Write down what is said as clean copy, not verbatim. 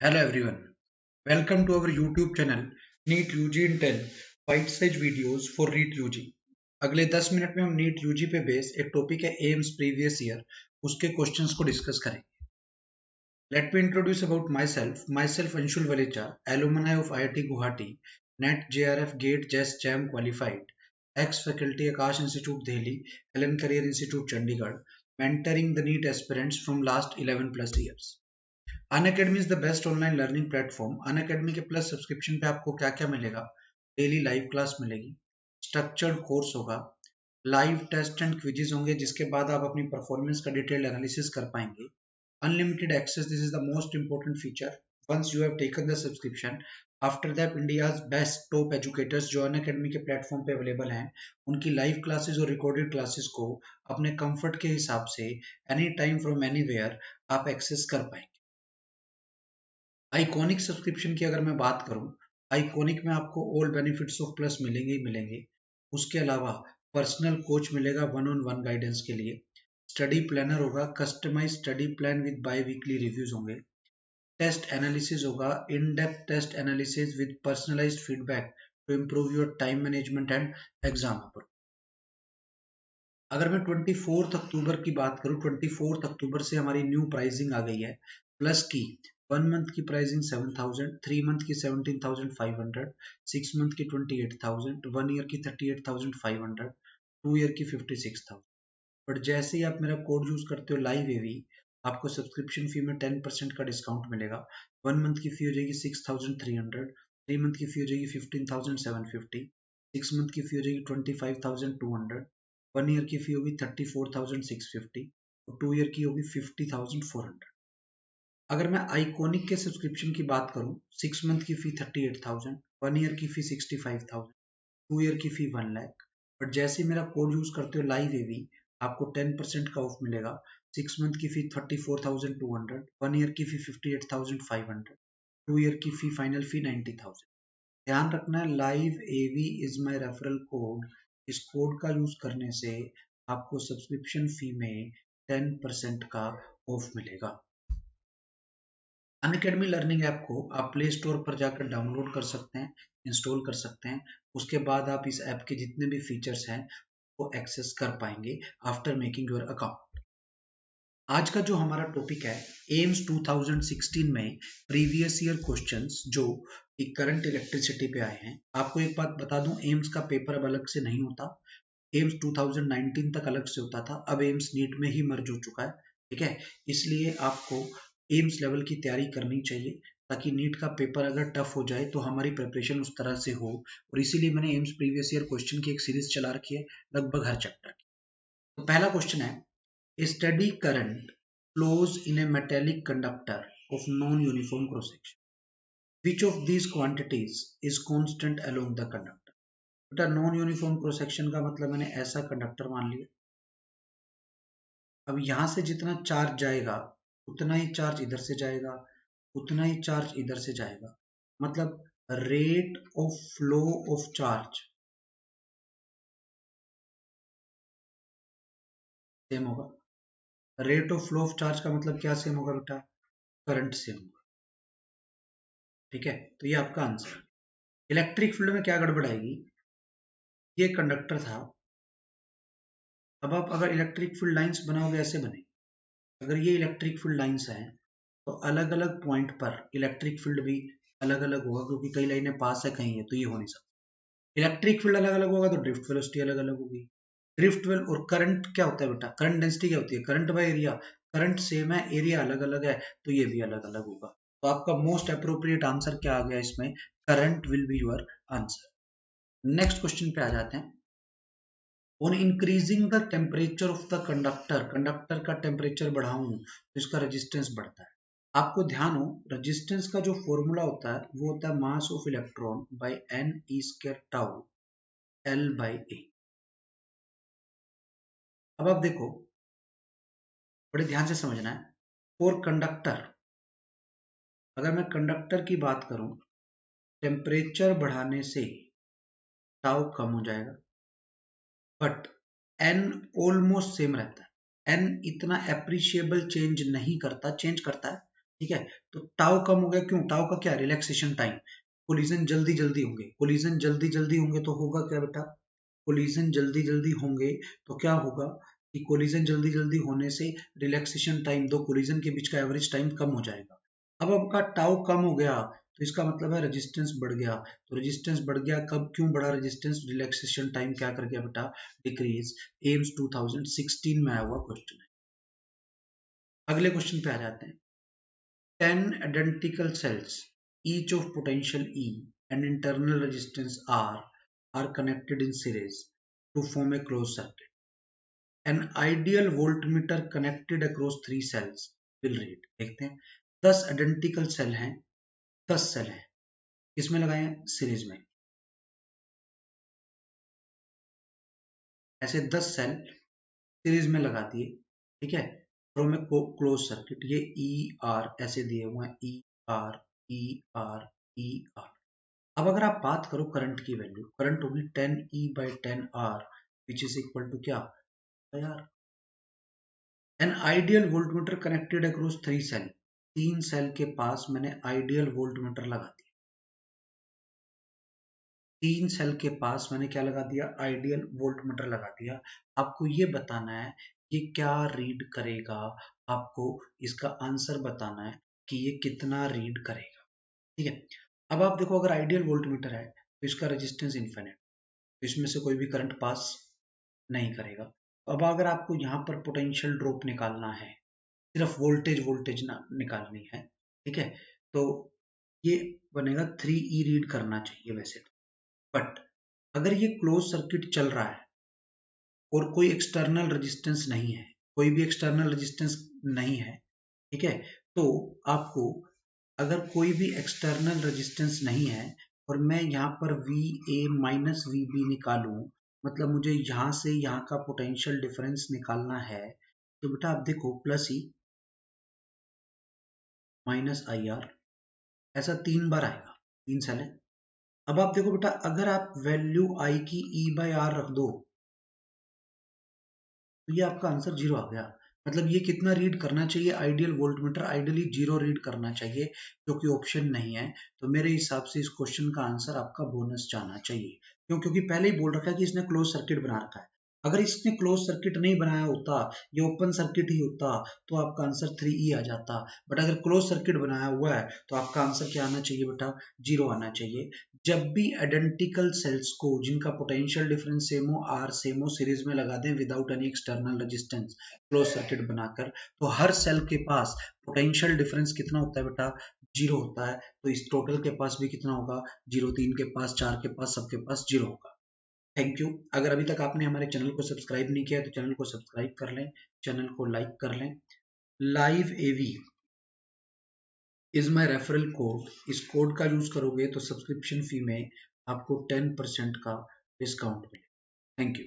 Hello everyone, welcome to our YouTube channel NEET UG in 10 bite size videos for NEET UG. अगले 10 minute में हम NEET UG पे base एक topic है AIIMS previous year, उसके questions को discuss करेंगे। Let me introduce about myself Anshul Valecha, alumni of IIT Guwahati, NET JRF GATE JEST JAM qualified, ex faculty Aakash institute Delhi, Allen career institute Chandigarh, mentoring the NEET aspirants from last 11 plus years। Unacademy is the best online learning platform. Unacademy के plus subscription पे आपको क्या क्या मिलेगा? Daily live class मिलेगी, structured course होगा, live test and quizzes होंगे जिसके बाद आप अपनी परफॉर्मेंस का डिटेल एनालिसिस कर पाएंगे। Unlimited access, this is the most important feature once you have taken the subscription. After that India's best top educators जो अनअकैडमी के प्लेटफॉर्म पे अवेलेबल हैं, उनकी लाइव क्लासेस और रिकॉर्डेड क्लासेस को अपने कंफर्ट के हिसाब से एनी टाइम फ्रॉम एनीवेयर आप एक्सेस कर पाएंगे। आइकॉनिक सब्सक्रिप्शन की अगर मैं बात करूं, आइकॉनिक में आपको ऑल बेनिफिट्स ऑफ प्लस मिलेंगे ही मिलेंगे। उसके अलावा पर्सनल कोच मिलेगा वन ऑन वन गाइडेंस के लिए, स्टडी प्लानर होगा, customise study plan with biweekly reviews होंगे, टेस्ट एनालिसिस होगा, in depth test analysis with personalised feedback to improve your time management and exam approach. अगर मैं 24 अक्टूबर की बात करूं, 24 अक्टूबर से हमारी न्यू प्राइसिंग आ गई है प्लस की। 1 मंथ की प्राइसिंग 7,000, 3 मंथ की 17,500, 6 मंथ की 28,000, 1 ईयर की 38,500, 2 ईयर की 56,000। बट जैसे ही आप मेरा कोड यूज करते हो लाइव एवी, आपको सब्सक्रिप्शन फी में 10% का डिस्काउंट मिलेगा। 1 मंथ की फी हो जाएगी 6,300, 3 मंथ की फी हो जाएगी 15,750, 6 मंथ की फी हो जाएगी 25,200, 1 ईयर की फी होगी 34,650 और 2 ईयर की होगी 50,400। अगर मैं आइकॉनिक के सब्सक्रिप्शन की बात करूं, 6 मंथ की फी 38,000, 1 ईयर की फी 65,000, 2 ईयर की फी 1 लाख। बट जैसे ही मेरा कोड यूज करते हो लाइव एवी, आपको 10% का ऑफ मिलेगा। 6 मंथ की फी 34,200, 1 ईयर की फी 58,500, 2 ईयर की फी फाइनल फी 90,000। ध्यान रखना है, live AV is my referral code. इस कोड का यूज करने से आपको सब्सक्रिप्शन फी में 10% का ऑफ मिलेगा। अनअकैडमी लर्निंग ऐप को आप प्ले स्टोर पर जाकर डाउनलोड कर सकते हैं, इंस्टॉल कर सकते हैं। उसके बाद आप इस ऐप के जितने भी फीचर्स हैं वो एक्सेस कर पाएंगे आफ्टर मेकिंग योर अकाउंट। आज का जो हमारा टॉपिक है, एम्स 2016 में प्रीवियस ईयर क्वेश्चंस जो कि करंट इलेक्ट्रिसिटी पे आए हैं। आपको एक बात बता दूं, एम्स का पेपर अब अलग से नहीं होता। एम्स 2019 तक अलग से होता था, अब एम्स नीट में ही मर्ज हो चुका है। ठीक है, इसलिए आपको एम्स लेवल की तैयारी करनी चाहिए ताकि नीट का पेपर अगर टफ हो जाए तो हमारी प्रिपरेशन उस तरह से हो। और इसीलिए मैंने एम्स प्रीवियस ईयर क्वेश्चन की एक सीरीज चला रखी है लगभग हर चैप्टर की। तो पहला क्वेश्चन है, study current flows in a metallic conductor of non-uniform cross-section. Which of these quantities is constant along the conductor? बेटा नॉन यूनिफॉर्म क्रॉस सेक्शन का मतलब मैंने ऐसा कंडक्टर मान लिया। अब यहां से जितना चार्ज जाएगा उतना ही चार्ज इधर से जाएगा, उतना ही चार्ज इधर से जाएगा। मतलब rate of flow of charge same होगा। Rate of flow of charge का मतलब क्या सेम होगा बेटा? करंट सेम होगा। ठीक है, तो ये आपका आंसर। इलेक्ट्रिक फील्ड में क्या गड़बड़ आएगी? ये कंडक्टर था, अब आप अगर इलेक्ट्रिक फील्ड लाइंस बनाओगे ऐसे बने। अगर ये इलेक्ट्रिक फील्ड लाइंस हैं तो अलग अलग पॉइंट पर इलेक्ट्रिक फील्ड भी अलग अलग होगा, क्योंकि कई लाइनें पास है कहीं है, तो ये हो नहीं सकता। इलेक्ट्रिक फील्ड अलग अलग होगा तो ड्रिफ्ट वेलोसिटी अलग अलग होगी। ड्रिफ्ट वेल और करंट क्या होता है बेटा? करंट डेंसिटी क्या होती है? Current by area. Current same है, एरिया अलग अलग है, तो ये भी अलग अलग होगा। तो आपका मोस्ट अप्रोप्रिएट आंसर क्या आ गया इसमें? Current will be your answer. Next question पे आ जाते हैं। On increasing the temperature of the conductor, conductor का टेम्परेचर बढ़ाऊं तो इसका रेजिस्टेंस बढ़ता है। आपको ध्यान हो, रेजिस्टेंस का जो फॉर्मूला होता है वो होता है mass of electron by N E square tau L by A. अब आप देखो, बड़े ध्यान से समझना है। फॉर कंडक्टर, अगर मैं कंडक्टर की बात करूं, टेम्परेचर बढ़ाने से टाउ कम हो जाएगा, बट एन ऑलमोस्ट सेम रहता है। एन इतना एप्रिशिएबल चेंज नहीं करता, चेंज करता है ठीक है। तो टाउ कम हो गया, क्यों? टाउ का क्या? Relaxation time. कोलिजन जल्दी जल्दी होंगे, कोलिजन जल्दी जल्दी होंगे तो होगा क्या बेटा? कोलिजन जल्दी जल्दी होंगे तो क्या होगा कि कोलिजन जल्दी जल्दी होने से रिलैक्सेशन टाइम, दो कोलिजन के बीच का एवरेज टाइम कम हो जाएगा। अब आपका टाउ कम हो गया तो इसका मतलब है रेजिस्टेंस बढ़ गया। तो रेजिस्टेंस बढ़ गया, कब क्यों बढ़ा रेजिस्टेंस? रिलैक्सेशन टाइम क्या कर गया बेटा? डिक्रीज। एम्स 2016 में आया हुआ क्वेश्चन है। अगले क्वेश्चन पे आ जाते हैं। 10 identical cells, each of potential E and internal resistance R, are connected in series to form a closed circuit. An ideal voltmeter connected across 3 cells will read. देखते हैं, 10 identical cell हैं, 10 cell हैं, किसमें लगाए हैं? सीरीज में। ऐसे 10 cell series में लगा दिए, ठीक है, फ्रॉम ए क्लोज सर्किट। ये ई आर ऐसे दिए हुए हैं, E R E R E R. अब अगर आप बात करो करंट की वैल्यू, करंट होगी 10E/10R which is equal to क्या यार? An ideal voltmeter connected across 3 cell, 3 cell के पास मैंने आइडियल वोल्टमीटर लगा दिया। 3 सेल के पास मैंने क्या लगा दिया? आइडियल वोल्टमीटर लगा दिया। आपको ये बताना है ये क्या रीड करेगा, आपको इसका आंसर बताना है कि ये कितना रीड करेगा, ठीक है। अब आप देखो, अगर आइडियल वोल्टमीटर है तो इसका रेजिस्टेंस इनफिनिट, इसमें से कोई भी करंट पास नहीं करेगा। तो अब अगर आपको यहाँ पर पोटेंशियल ड्रॉप निकालना है, सिर्फ वोल्टेज वोल्टेज ना निकालनी है, ठीक है, तो ये बनेगा 3E रीड करना चाहिए वैसे तो। बट अगर ये क्लोज सर्किट चल रहा है और कोई एक्सटर्नल रेजिस्टेंस नहीं है, कोई भी एक्सटर्नल रेजिस्टेंस नहीं है, ठीक है, तो आपको अगर कोई भी एक्सटर्नल रेजिस्टेंस नहीं है और मैं यहाँ पर V A minus V B निकालूं, मतलब मुझे यहाँ से यहाँ का पोटेंशियल डिफरेंस निकालना है, तो बेटा आप देखो plus E minus I R, ऐसा 3 बार आएगा, 3 सेल है। अब आप देखो बेटा, अगर आप वैल्यू आई की E/R रख दो तो ये आपका आंसर 0 आ गया। मतलब ये कितना रीड करना चाहिए? आइडियल वोल्टमीटर आइडियली 0 रीड करना चाहिए, जो कि ऑप्शन नहीं है। तो मेरे हिसाब से इस क्वेश्चन का आंसर आपका बोनस जाना चाहिए। क्यों? क्योंकि पहले ही बोल रखा है कि इसने क्लोज सर्किट बना रखा है। अगर इसने क्लोज सर्किट नहीं बनाया होता, ये ओपन सर्किट ही होता, तो आपका आंसर 3E आ जाता। बट अगर क्लोज सर्किट बनाया हुआ है तो आपका आंसर क्या आना चाहिए बेटा? 0 आना चाहिए। जब भी आइडेंटिकल सेल्स को जिनका पोटेंशियल डिफरेंस सेम हो, आर सेम हो, सीरीज में लगा दें without any external resistance close circuit बनाकर, तो हर सेल के पास पोटेंशियल डिफरेंस कितना होता है बेटा? 0 होता है। तो इस टोटल के पास भी कितना होगा? 0। 3 के पास, 4 के पास, सबके पास 0 होगा। Thank you. अगर अभी तक आपने हमारे चैनल को सब्सक्राइब नहीं किया तो चैनल को सब्सक्राइब कर लें, चैनल को लाइक कर लें। Live AV is my referral code. इस कोड का यूज करोगे तो सब्सक्रिप्शन फी में आपको 10% का डिस्काउंट मिलेगा। Thank you.